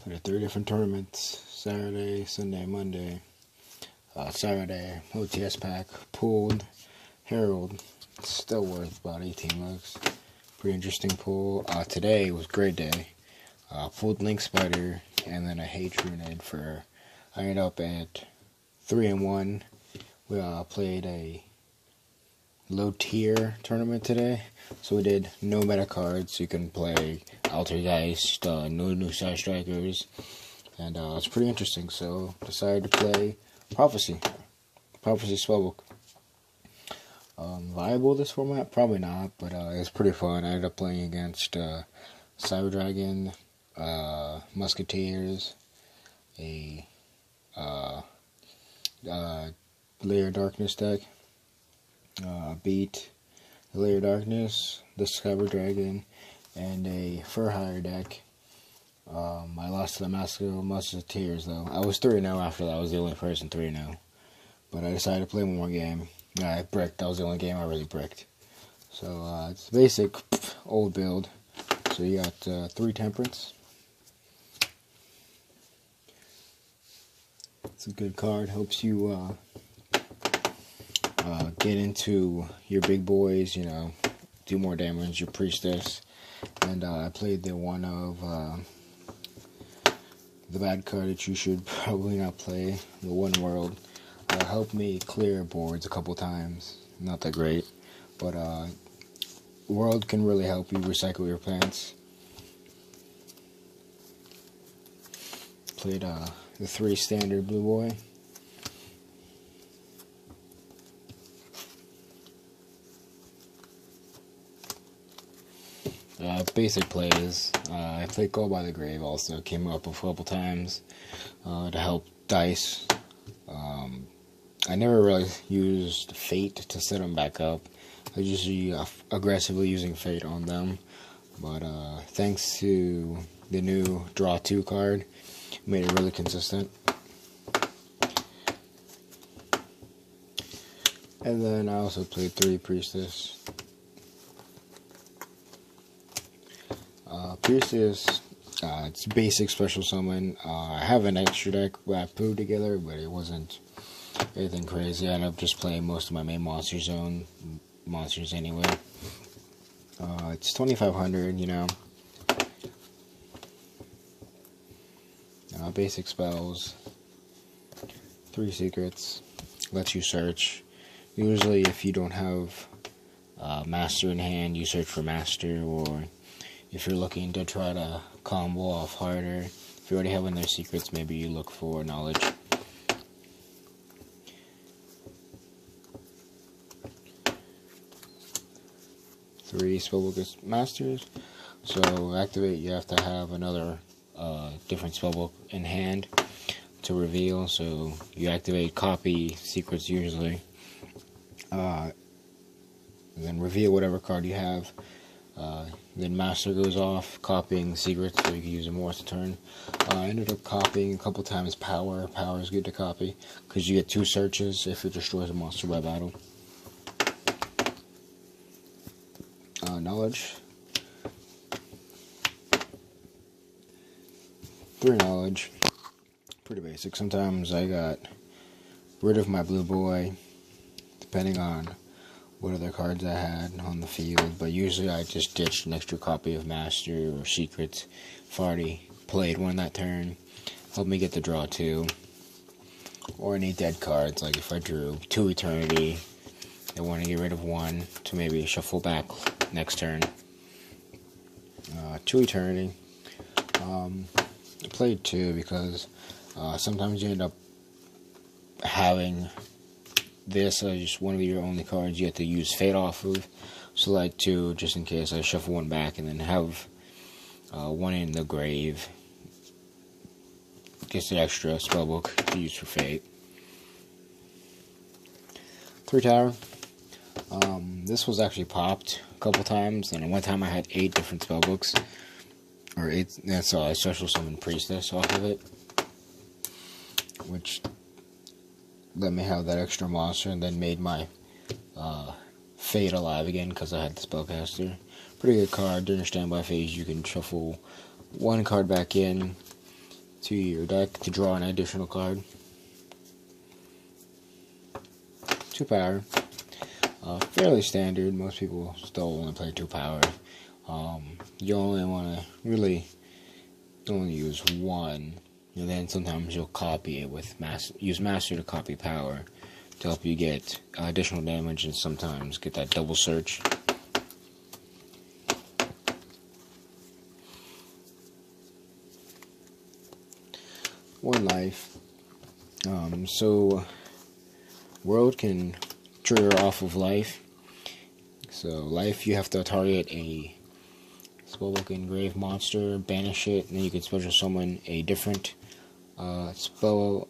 I did 3 different tournaments: Saturday, Sunday, Monday. Saturday, OTS pack, pulled Herald, still worth about 18 bucks. Pretty interesting pull. Today was a great day. Pulled Link Spider and then a Hate Grenade for. I ended up at 3-1. We played a low tier tournament today, so we did no meta cards. You can play Altergeist, no new side strikers, and it's pretty interesting. So decided to play Prophecy Spellbook. Viable this format? Probably not, but it's pretty fun. I ended up playing against Cyber Dragon, Musketeers, a Layer Darkness deck, beat the Layer Darkness, the Cyber Dragon, and a Fur Hire deck. I lost to the Musketeers though. I was 3-0 after that. I was the only person 3-0. But I decided to play one more game. I bricked. That was the only game I really bricked. So it's basic old build. So you got 3 Temperance. It's a good card. Helps you get into your big boys, do more damage, your Priestess. And I played the one of the bad card that you should probably not play, the One World. Helped me clear boards a couple times. Not that great, but World can really help you recycle your plants. Played the 3 standard Blue Boy. Basic plays. I played Go by the Grave also. Came up a couple times to help dice. I never really used Fate to set them back up. I was usually aggressively using Fate on them. But thanks to the new Draw 2 card, made it really consistent. And then I also played 3 Priestess. Priestess, it's basic special summon. I have an extra deck that I put together, but it wasn't anything crazy. I ended up just playing most of my main Monster Zone monsters anyway. It's 2,500, basic spells, 3 secrets, lets you search. Usually if you don't have Master in hand, you search for Master, or if you're looking to try to combo off harder, if you already have one of their secrets, maybe you look for Knowledge. Three Spellbook Masters. So activate, you have to have another different spellbook in hand to reveal. So you activate copy secrets usually, then reveal whatever card you have. Then Master goes off, copying secrets, so you can use them more as a turn. I ended up copying a couple times Power. Power is good to copy, because you get 2 searches if it destroys a monster by battle. Knowledge. 3 Knowledge. Pretty basic. Sometimes I got rid of my Blue Boy, depending on what other cards I had on the field, but usually I just ditched an extra copy of Master or Secrets if I already played one that turn. Helped me get the draw 2. Or any dead cards, like if I drew 2 Eternity, I want to get rid of 1 to maybe shuffle back next turn. 2 Eternity. I played 2 because sometimes you end up having this as just one of your only cards you have to use Fate off of. So like 2, just in case I shuffle 1 back and then have 1 in the grave. Gets the extra spellbook to use for Fate. 3 Tower. This was actually popped a couple times, and one time I had 8 different spellbooks. Or 8, that's I special summoned Priestess off of it, which let me have that extra monster, and then made my Fate alive again because I had the Spellcaster. Pretty good card. During your standby phase, you can shuffle 1 card back in, to your deck to draw an additional card. 2 power. Fairly standard. Most people still only play 2 power. You only want to really only use 1, and then sometimes you'll copy it with use master to copy power to help you get additional damage, and sometimes get that double search. One life. So world can trigger off of life. So life, you have to target a Spellbook Engrave monster, banish it, and then you can special summon a different spellcaster.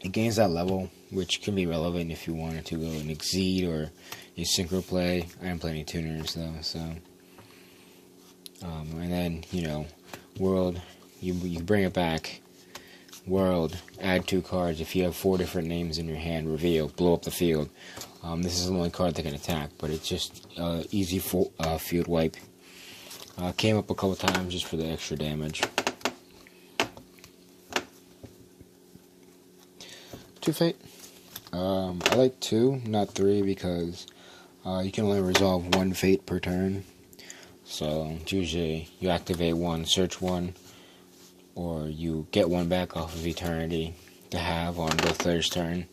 It gains that level, which can be relevant if you wanted to go and exceed or you synchro play. I am playing tuners though, so and then world, you bring it back. World, add 2 cards. If you have 4 different names in your hand, reveal, blow up the field. This is the only card that can attack, but it's just easy field wipe. Came up a couple times just for the extra damage. 2 fate. I like 2, not 3, because you can only resolve 1 fate per turn. So usually you activate 1, search 1, or you get 1 back off of eternity to have on both players' turn.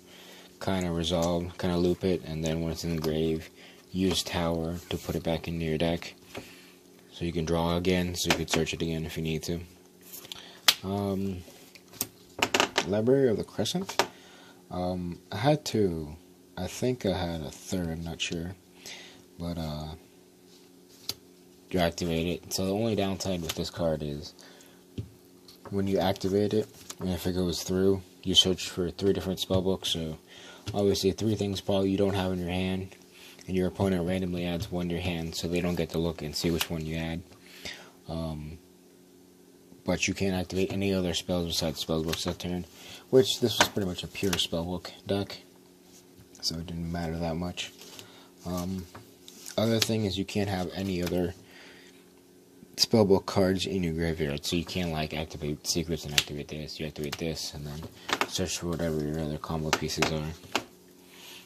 Kind of resolve, kind of loop it, and then when it's in the grave, use tower to put it back into your deck. So you can draw again, so you can search it again if you need to. Library of the Crescent. I had 2. I think I had a 3rd, I'm not sure. But you activate it. So the only downside with this card is when you activate it, and if it goes through, you search for 3 different spellbooks. So obviously 3 things probably you don't have in your hand, and your opponent randomly adds 1 to your hand, so they don't get to look and see which one you add. But you can't activate any other spells besides spellbooks that turn, which this was pretty much a pure spellbook deck, so it didn't matter that much. Other thing is you can't have any other spellbook cards in your graveyard, so you can't like activate secrets and activate this. You activate this and then search for whatever your other combo pieces are.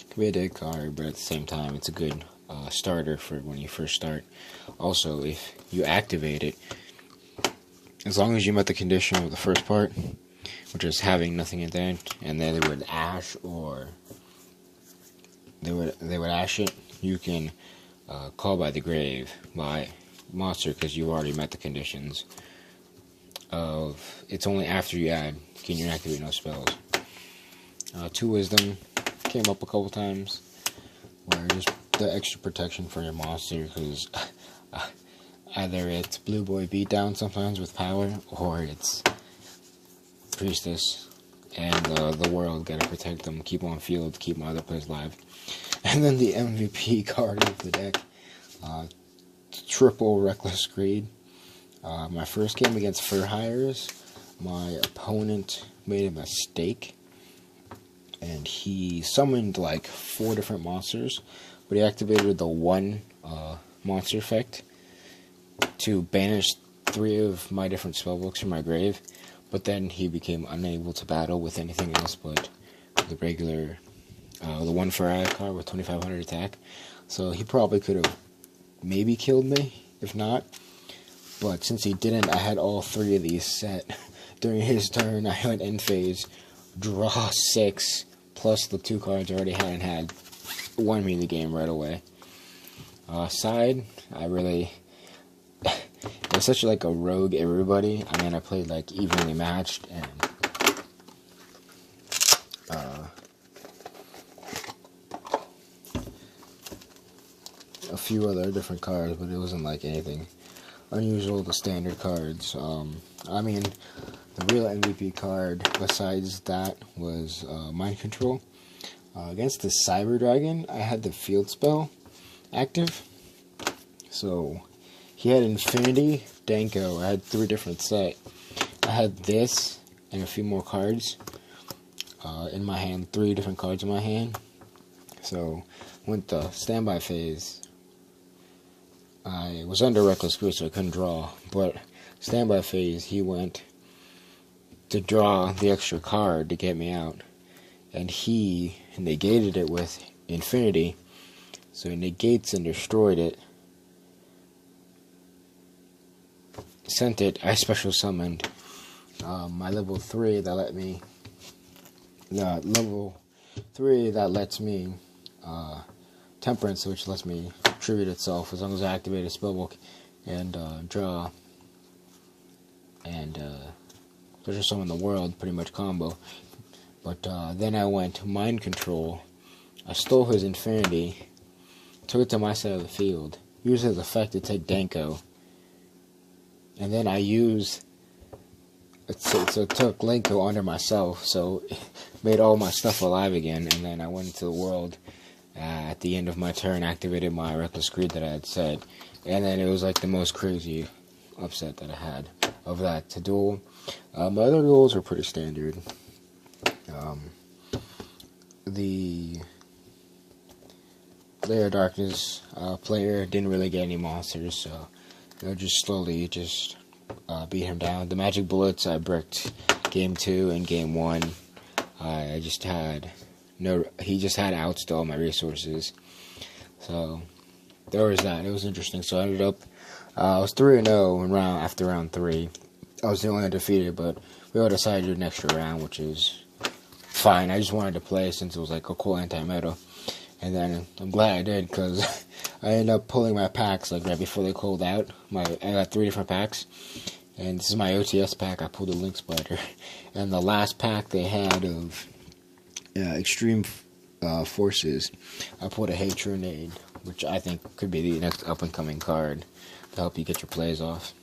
It can be a dead card, but at the same time it's a good starter for when you first start. Also, if you activate it, as long as you met the condition of the first part, which is having nothing in there, and then they would ash or they would ash it, you can call by the grave by monster, because you already met the conditions of it's only after you add can you activate no spells. 2 wisdom came up a couple times, where just the extra protection for your monster, because either it's Blue Boy Beatdown sometimes with power, or it's Priestess and the world, gotta protect them, keep on field, keep my other players alive. And then the MVP card of the deck, triple Reckless Greed. My first game against Fur Hires, my opponent made a mistake, and he summoned like 4 different monsters, but he activated the 1 monster effect to banish 3 of my different spellbooks from my grave, but then he became unable to battle with anything else but the regular, the 1 Fur card with 2500 attack. So he probably could have maybe killed me, if not. But since he didn't, I had all 3 of these set. During his turn, I went end phase, draw 6, plus the 2 cards I already had and had. Won me the game right away. Side, I really... it was such like a rogue everybody. I mean, I played like evenly matched, and a few other different cards, but it wasn't like anything unusual. The standard cards. I mean, the real MVP card besides that was Mind Control. Against the Cyber Dragon, I had the field spell active. So he had Infinity, Danko. I had 3 different sets. I had this and a few more cards in my hand. 3 different cards in my hand. So went the standby phase. I was under Reckless Greed, so I couldn't draw, but standby phase, he went to draw the extra card to get me out, and he negated it with Infinity. So he negates and destroyed it. Sent it. I special summoned my level 3 that let me. Level 3 that lets me Temperance, which lets me tribute itself as long as I activate a spellbook and draw and special summon the world, pretty much combo. But then I went to Mind Control. I stole his Infinity, took it to my side of the field, used his effect to take Denko, and then I used it took Lenko under myself, so it made all my stuff alive again, and then I went into the world at the end of my turn, activated my Reckless Greed that I had said, and then it was like the most crazy upset that I had of that to duel. My other duels were pretty standard. The Layer of Darkness player didn't really get any monsters, so just slowly beat him down. The Magic Bullets I bricked game 2 and game 1. I just had he just had outstay all my resources, so there was that. It was interesting. So I ended up I was 3-0 after round 3. I was the only undefeated, but we all decided to do an extra round, which is fine. I just wanted to play since it was like a cool anti-meta. And then I'm glad I did, because I ended up pulling my packs like right before they cooled out. I got 3 different packs, and this is my OTS pack. I pulled a Link Spider, and the last pack they had of Extreme Forces, I pulled a Hatred, which I think could be the next up and coming card to help you get your plays off.